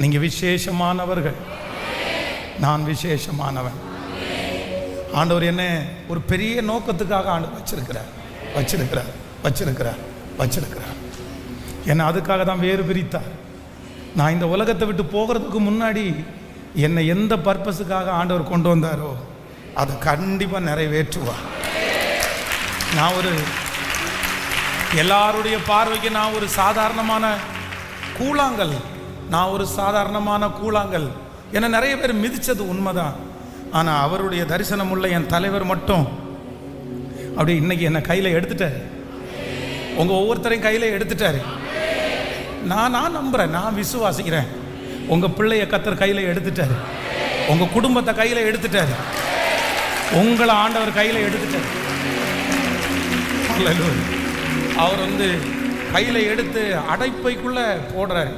நீங்கள் விசேஷமானவர்கள், நான் விசேஷமானவன். ஆண்டவர் என்ன ஒரு பெரிய நோக்கத்துக்காக ஆண்டவர் வச்சிருக்கிறார். என்னை அதுக்காக தான் வேறு பிரித்தார். நான் இந்த உலகத்தை விட்டு போகிறதுக்கு முன்னாடி என்னை எந்த பர்பஸுக்காக ஆண்டவர் கொண்டு வந்தாரோ அதை கண்டிப்பாக நிறைவேற்றுவார். எல்லாருடைய பார்வைக்கு நான் ஒரு சாதாரணமான கூழாங்கல். என்னை நிறைய பேர் மிதித்தது உண்மைதான். ஆனால் அவருடைய தரிசனம் உள்ள என் தலைவர் மட்டும் அப்படி இன்னைக்கு என்னை கையில் எடுத்துட்டார். உங்கள் ஒவ்வொருத்தரையும் கையில் எடுத்துட்டார். நான் நம்புகிறேன், நான் விசுவாசிக்கிறேன். உங்கள் பிள்ளைய கர்த்தர் கையில் எடுத்துட்டார். உங்கள் குடும்பத்தை கையில் எடுத்துட்டார். உங்களை ஆண்டவர் கையில் எடுத்துட்டார். அவர் கையில் எடுத்து அடைப்பைக்குள்ளே போடுறாரு.